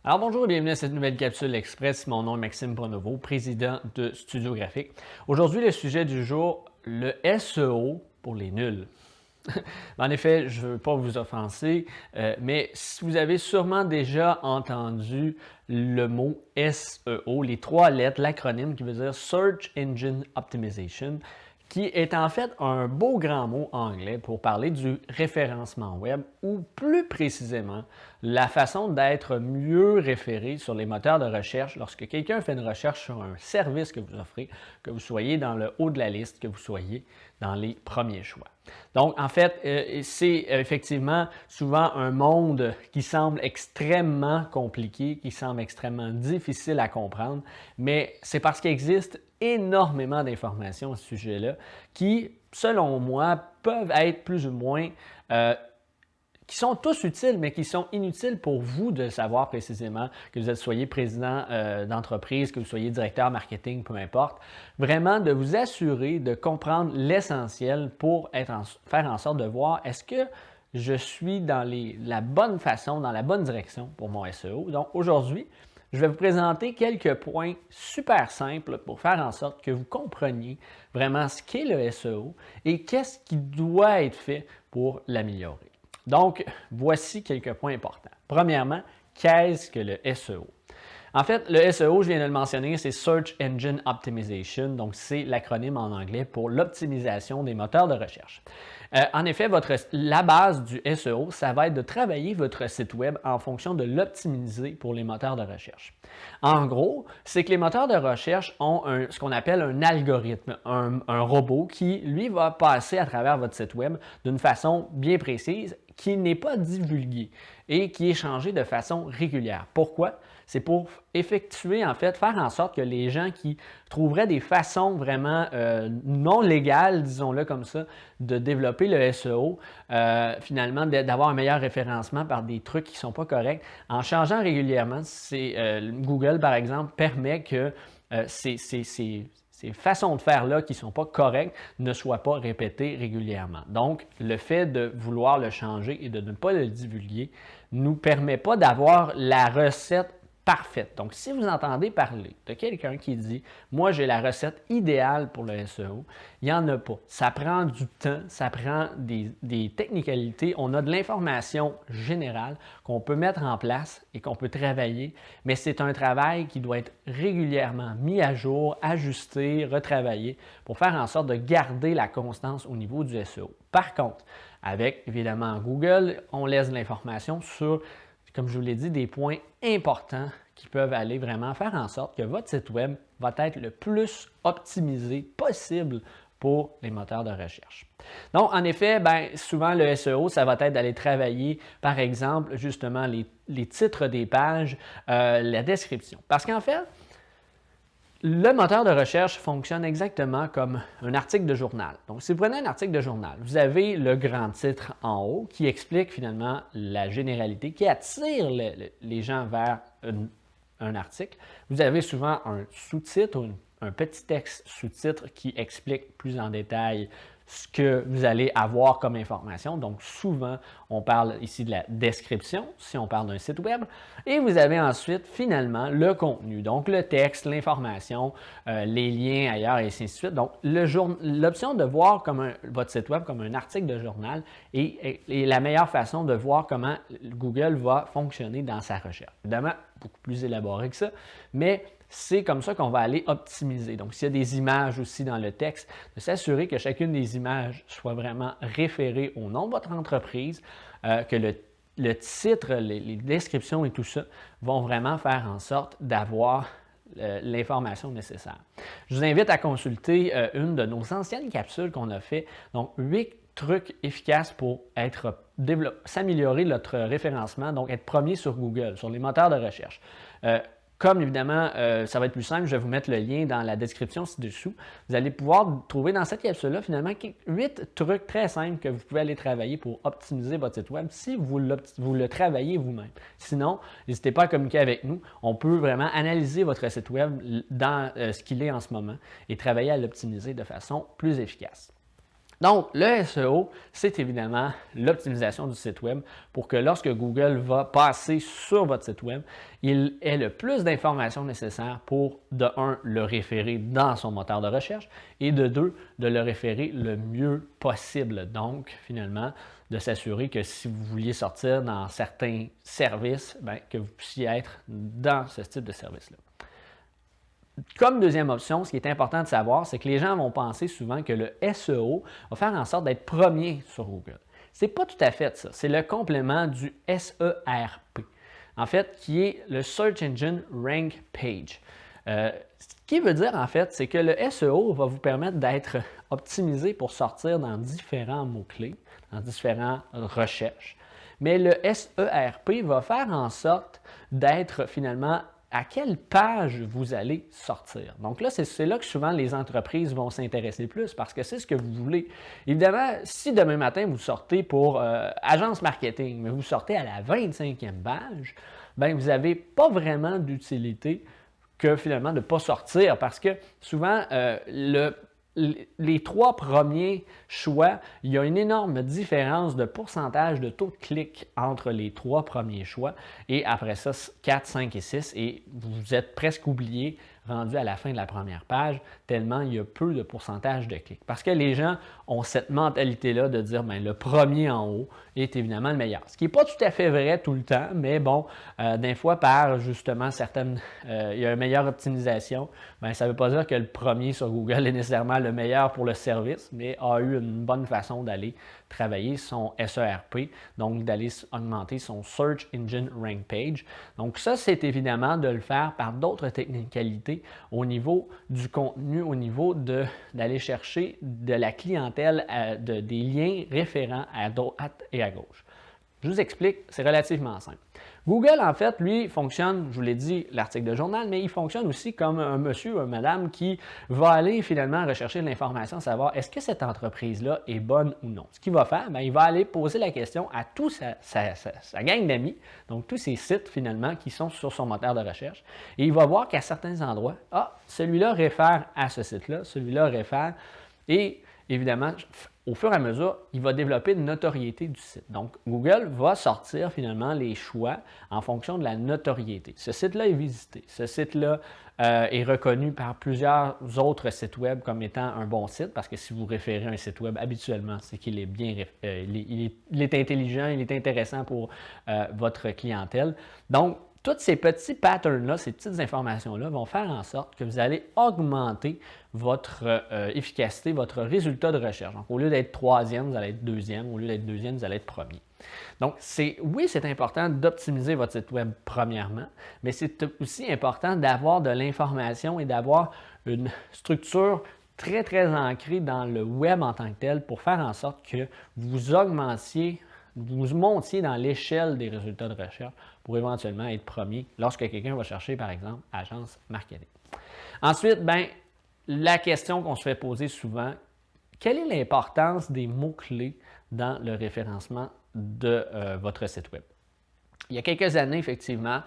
Alors bonjour et bienvenue à cette nouvelle capsule express. Mon nom est Maxime Pronovo, président de Studio Graphique. Aujourd'hui, le sujet du jour, le SEO pour les nuls. En effet, je ne veux pas vous offenser, mais vous avez sûrement déjà entendu le mot SEO, les trois lettres, l'acronyme qui veut dire Search Engine Optimization, qui est en fait un beau grand mot anglais pour parler du référencement web ou plus précisément la façon d'être mieux référé sur les moteurs de recherche lorsque quelqu'un fait une recherche sur un service que vous offrez, que vous soyez dans le haut de la liste, que vous soyez dans les premiers choix. Donc, en fait, c'est effectivement souvent un monde qui semble extrêmement compliqué, qui semble extrêmement difficile à comprendre, mais c'est parce qu'il existe énormément d'informations à ce sujet-là qui, selon moi, peuvent être plus ou moins qui sont tous utiles, mais qui sont inutiles pour vous de savoir précisément que vous soyez président d'entreprise, que vous soyez directeur marketing, peu importe. Vraiment de vous assurer de comprendre l'essentiel pour faire en sorte de voir est-ce que je suis dans la bonne façon, dans la bonne direction pour mon SEO. Donc aujourd'hui, je vais vous présenter quelques points super simples pour faire en sorte que vous compreniez vraiment ce qu'est le SEO et qu'est-ce qui doit être fait pour l'améliorer. Donc, voici quelques points importants. Premièrement, qu'est-ce que le SEO? En fait, le SEO, je viens de le mentionner, c'est Search Engine Optimization, donc c'est l'acronyme en anglais pour l'optimisation des moteurs de recherche. En effet, la base du SEO, ça va être de travailler votre site web en fonction de l'optimiser pour les moteurs de recherche. En gros, c'est que les moteurs de recherche ont ce qu'on appelle un algorithme, un robot qui, lui, va passer à travers votre site web d'une façon bien précise qui n'est pas divulguée et qui est changée de façon régulière. Pourquoi? C'est pour effectuer, en fait, faire en sorte que les gens qui trouveraient des façons vraiment non légales, disons-le comme ça, de développer le SEO, finalement, d'avoir un meilleur référencement par des trucs qui ne sont pas corrects, en changeant régulièrement, Google, par exemple, permet que ces façons de faire-là qui ne sont pas correctes ne soient pas répétées régulièrement. Donc, le fait de vouloir le changer et de ne pas le divulguer ne nous permet pas d'avoir la recette parfaite. Donc, si vous entendez parler de quelqu'un qui dit « Moi, j'ai la recette idéale pour le SEO », il n'y en a pas. Ça prend du temps, ça prend des technicalités. On a de l'information générale qu'on peut mettre en place et qu'on peut travailler, mais c'est un travail qui doit être régulièrement mis à jour, ajusté, retravaillé pour faire en sorte de garder la constance au niveau du SEO. Par contre, avec évidemment Google, on laisse l'information sur, comme je vous l'ai dit, des points importants qui peuvent aller vraiment faire en sorte que votre site web va être le plus optimisé possible pour les moteurs de recherche. Donc, en effet, souvent le SEO, ça va être d'aller travailler, par exemple, justement les titres des pages, la description. Parce qu'en fait, le moteur de recherche fonctionne exactement comme un article de journal. Donc, si vous prenez un article de journal, vous avez le grand titre en haut qui explique finalement la généralité, qui attire les gens vers un article. Vous avez souvent un sous-titre ou un petit texte sous-titre qui explique plus en détail ce que vous allez avoir comme information. Donc, souvent, on parle ici de la description, si on parle d'un site web. Et vous avez ensuite, finalement, le contenu, donc le texte, l'information, les liens ailleurs, et ainsi de suite. Donc, l'option de voir votre site web comme un article de journal est la meilleure façon de voir comment Google va fonctionner dans sa recherche. Évidemment, beaucoup plus élaboré que ça, mais c'est comme ça qu'on va aller optimiser. Donc, s'il y a des images aussi dans le texte, de s'assurer que chacune des images soit vraiment référée au nom de votre entreprise, que le titre, les descriptions et tout ça vont vraiment faire en sorte d'avoir l'information nécessaire. Je vous invite à consulter une de nos anciennes capsules qu'on a fait, donc 8 trucs efficaces pour s'améliorer notre référencement, donc être premier sur Google, sur les moteurs de recherche. Comme évidemment, ça va être plus simple, je vais vous mettre le lien dans la description ci-dessous. Vous allez pouvoir trouver dans cette capsule-là finalement 8 trucs très simples que vous pouvez aller travailler pour optimiser votre site web si vous le travaillez vous-même. Sinon, n'hésitez pas à communiquer avec nous. On peut vraiment analyser votre site web dans ce qu'il est en ce moment et travailler à l'optimiser de façon plus efficace. Donc, le SEO, c'est évidemment l'optimisation du site web pour que lorsque Google va passer sur votre site web, il ait le plus d'informations nécessaires pour, de un, le référer dans son moteur de recherche et de deux, de le référer le mieux possible. Donc, finalement, de s'assurer que si vous vouliez sortir dans certains services, bien, que vous puissiez être dans ce type de service-là. Comme deuxième option, ce qui est important de savoir, c'est que les gens vont penser souvent que le SEO va faire en sorte d'être premier sur Google. Ce n'est pas tout à fait ça. C'est le complément du SERP, en fait, qui est le Search Engine Rank Page. Ce qui veut dire, en fait, c'est que le SEO va vous permettre d'être optimisé pour sortir dans différents mots-clés, dans différentes recherches. Mais le SERP va faire en sorte d'être finalement à quelle page vous allez sortir. Donc là, c'est là que souvent les entreprises vont s'intéresser plus parce que c'est ce que vous voulez. Évidemment, si demain matin vous sortez pour agence marketing, mais vous sortez à la 25e page, bien, vous n'avez pas vraiment d'utilité que finalement de ne pas sortir parce que souvent, les trois premiers choix, il y a une énorme différence de pourcentage de taux de clic entre les trois premiers choix et après ça, 4, 5 et 6 et vous êtes presque oublié rendu à la fin de la première page tellement il y a peu de pourcentage de clics. Parce que les gens ont cette mentalité-là de dire bien, le premier en haut est évidemment le meilleur. Ce qui n'est pas tout à fait vrai tout le temps, mais bon, des fois par justement certaines, il y a une meilleure optimisation, bien, ça ne veut pas dire que le premier sur Google est nécessairement le meilleur pour le service, mais a eu une bonne façon d'aller travailler son SERP, donc d'aller augmenter son Search Engine Rank Page. Donc ça, c'est évidemment de le faire par d'autres technicalités au niveau du contenu, au niveau d'aller chercher de la clientèle, des liens référents à droite et à gauche. Je vous explique, c'est relativement simple. Google, en fait, lui, fonctionne, je vous l'ai dit, l'article de journal, mais il fonctionne aussi comme un monsieur ou une madame qui va aller finalement rechercher de l'information, savoir est-ce que cette entreprise-là est bonne ou non. Ce qu'il va faire, bien, il va aller poser la question à toute sa gang d'amis, donc tous ces sites finalement qui sont sur son moteur de recherche, et il va voir qu'à certains endroits, celui-là réfère à ce site-là, celui-là réfère, et évidemment, au fur et à mesure, il va développer une notoriété du site. Donc, Google va sortir finalement les choix en fonction de la notoriété. Ce site-là est visité. Ce site-là est reconnu par plusieurs autres sites web comme étant un bon site, parce que si vous référez un site web habituellement, c'est qu'il est bien, il est intelligent, il est intéressant pour votre clientèle. Donc, tous ces petits patterns-là, ces petites informations-là vont faire en sorte que vous allez augmenter votre efficacité, votre résultat de recherche. Donc, au lieu d'être troisième, vous allez être deuxième. Au lieu d'être deuxième, vous allez être premier. Donc, oui, c'est important d'optimiser votre site web premièrement, mais c'est aussi important d'avoir de l'information et d'avoir une structure très, très ancrée dans le web en tant que tel pour faire en sorte que vous montiez dans l'échelle des résultats de recherche pour éventuellement être premier lorsque quelqu'un va chercher, par exemple, agence marketing. Ensuite, bien, la question qu'on se fait poser souvent, quelle est l'importance des mots-clés dans le référencement de votre site web? Il y a quelques années, effectivement,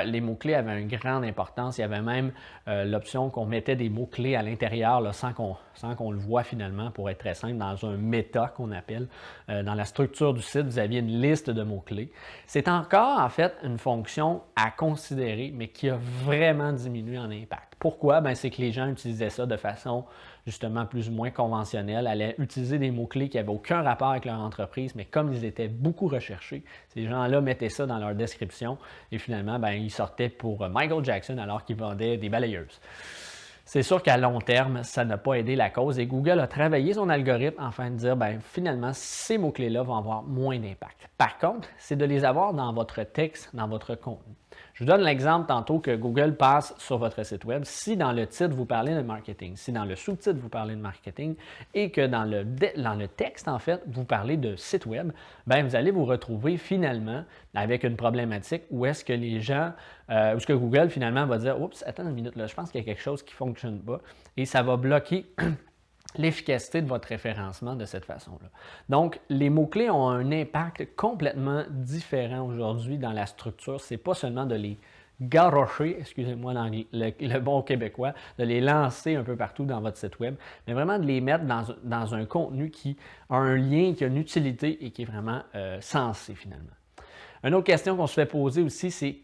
les mots-clés avaient une grande importance. Il y avait même l'option qu'on mettait des mots-clés à l'intérieur là, sans qu'on le voit finalement, pour être très simple, dans un méta qu'on appelle. Dans la structure du site, vous aviez une liste de mots-clés. C'est encore, en fait, une fonction à considérer, mais qui a vraiment diminué en impact. Pourquoi? Bien, c'est que les gens utilisaient ça de façon justement plus ou moins conventionnelle, allaient utiliser des mots-clés qui n'avaient aucun rapport avec leur entreprise, mais comme ils étaient beaucoup recherchés, ces gens-là mettaient ça dans leur description et finalement, bien, ils sortaient pour Michael Jackson alors qu'ils vendaient des balayeuses. C'est sûr qu'à long terme, ça n'a pas aidé la cause et Google a travaillé son algorithme afin de dire, bien, finalement, ces mots-clés-là vont avoir moins d'impact. Par contre, c'est de les avoir dans votre texte, dans votre contenu. Je vous donne l'exemple tantôt que Google passe sur votre site web. Si dans le titre, vous parlez de marketing, si dans le sous-titre, vous parlez de marketing et que dans le texte, en fait, vous parlez de site web, bien, vous allez vous retrouver finalement avec une problématique où est-ce que les gens, où est-ce que Google finalement va dire « Oups, attends une minute, là, je pense qu'il y a quelque chose qui ne fonctionne pas » et ça va bloquer l'efficacité de votre référencement de cette façon-là. Donc, les mots-clés ont un impact complètement différent aujourd'hui dans la structure. Ce n'est pas seulement de les garrocher, excusez-moi le bon québécois, de les lancer un peu partout dans votre site web, mais vraiment de les mettre dans un contenu qui a un lien, qui a une utilité et qui est vraiment sensé finalement. Une autre question qu'on se fait poser aussi, c'est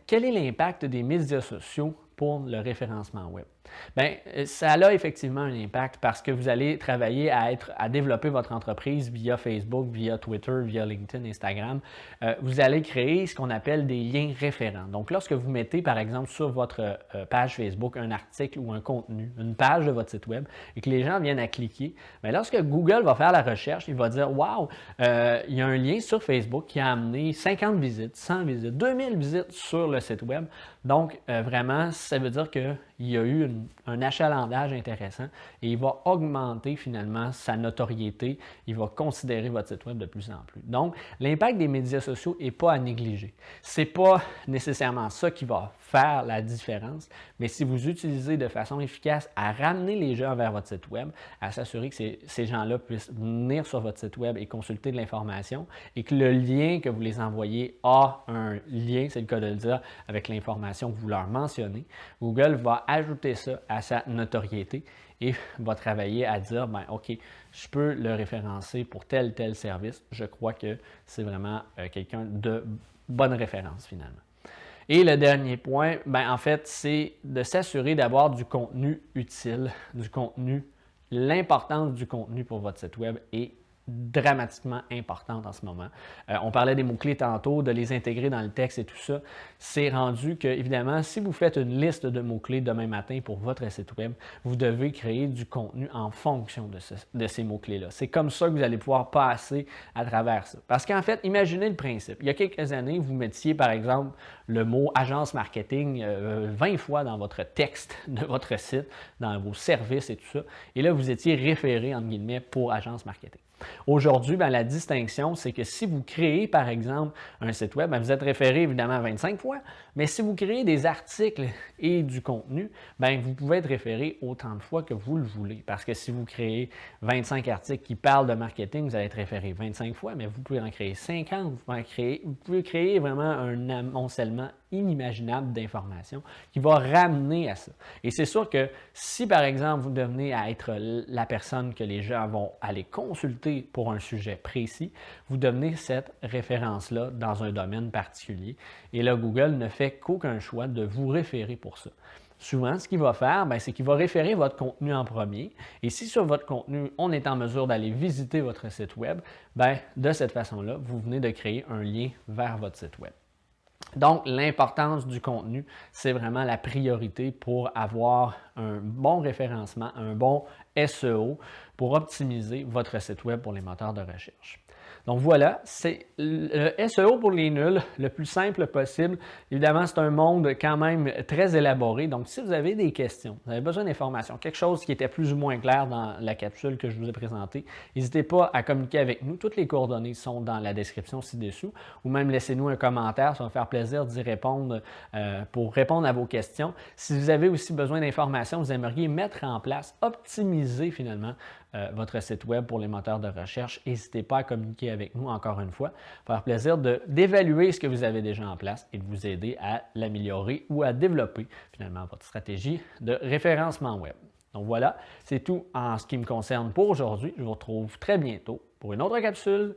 quel est l'impact des médias sociaux pour le référencement web? Bien, ça a effectivement un impact parce que vous allez travailler à développer votre entreprise via Facebook, via Twitter, via LinkedIn, Instagram. Vous allez créer ce qu'on appelle des liens référents. Donc, lorsque vous mettez, par exemple, sur votre page Facebook un article ou un contenu, une page de votre site web, et que les gens viennent à cliquer, bien, lorsque Google va faire la recherche, il va dire « Wow, il y a un lien sur Facebook qui a amené 50 visites, 100 visites, 2000 visites sur le site web. » Donc, vraiment, ça veut dire qu'il y a eu un achalandage intéressant et il va augmenter finalement sa notoriété. Il va considérer votre site web de plus en plus. Donc, l'impact des médias sociaux n'est pas à négliger. Ce n'est pas nécessairement ça qui va faire la différence, mais si vous utilisez de façon efficace à ramener les gens vers votre site web, à s'assurer que ces gens-là puissent venir sur votre site web et consulter de l'information et que le lien que vous les envoyez a un lien, c'est le cas de le dire, avec l'information que vous leur mentionnez, Google va ajouter ça à sa notoriété et va travailler à dire, ben OK, je peux le référencer pour tel service. Je crois que c'est vraiment quelqu'un de bonne référence finalement. Et le dernier point, ben en fait, c'est de s'assurer d'avoir du contenu utile, l'importance du contenu pour votre site web est dramatiquement importante en ce moment. On parlait des mots-clés tantôt, de les intégrer dans le texte et tout ça. C'est rendu que, évidemment, si vous faites une liste de mots-clés demain matin pour votre site web, vous devez créer du contenu en fonction de ces mots-clés-là. C'est comme ça que vous allez pouvoir passer à travers ça. Parce qu'en fait, imaginez le principe. Il y a quelques années, vous mettiez, par exemple, le mot agence marketing 20 fois dans votre texte de votre site, dans vos services et tout ça. Et là, vous étiez référé, entre guillemets, pour agence marketing. Aujourd'hui, bien, la distinction, c'est que si vous créez, par exemple, un site web, bien, vous êtes référé évidemment 25 fois, mais si vous créez des articles et du contenu, bien, vous pouvez être référé autant de fois que vous le voulez. Parce que si vous créez 25 articles qui parlent de marketing, vous allez être référé 25 fois, mais vous pouvez en créer 50, vous pouvez créer vraiment un amoncellement inimaginable d'informations qui va ramener à ça. Et c'est sûr que si, par exemple, vous devenez à être la personne que les gens vont aller consulter pour un sujet précis, vous devenez cette référence-là dans un domaine particulier. Et là, Google ne fait qu'aucun choix de vous référer pour ça. Souvent, ce qu'il va faire, c'est qu'il va référer votre contenu en premier. Et si sur votre contenu, on est en mesure d'aller visiter votre site web, de cette façon-là, vous venez de créer un lien vers votre site web. Donc, l'importance du contenu, c'est vraiment la priorité pour avoir un bon référencement, un bon SEO pour optimiser votre site web pour les moteurs de recherche. Donc voilà, c'est le SEO pour les nuls, le plus simple possible. Évidemment, c'est un monde quand même très élaboré. Donc, si vous avez des questions, vous avez besoin d'informations, quelque chose qui était plus ou moins clair dans la capsule que je vous ai présentée, n'hésitez pas à communiquer avec nous. Toutes les coordonnées sont dans la description ci-dessous ou même laissez-nous un commentaire. Ça va faire plaisir d'y répondre pour répondre à vos questions. Si vous avez aussi besoin d'informations, vous aimeriez mettre en place, optimiser finalement votre site web pour les moteurs de recherche, n'hésitez pas à communiquer avec nous encore une fois. Ça va faire plaisir d'évaluer ce que vous avez déjà en place et de vous aider à l'améliorer ou à développer finalement votre stratégie de référencement web. Donc voilà, c'est tout en ce qui me concerne pour aujourd'hui. Je vous retrouve très bientôt pour une autre capsule.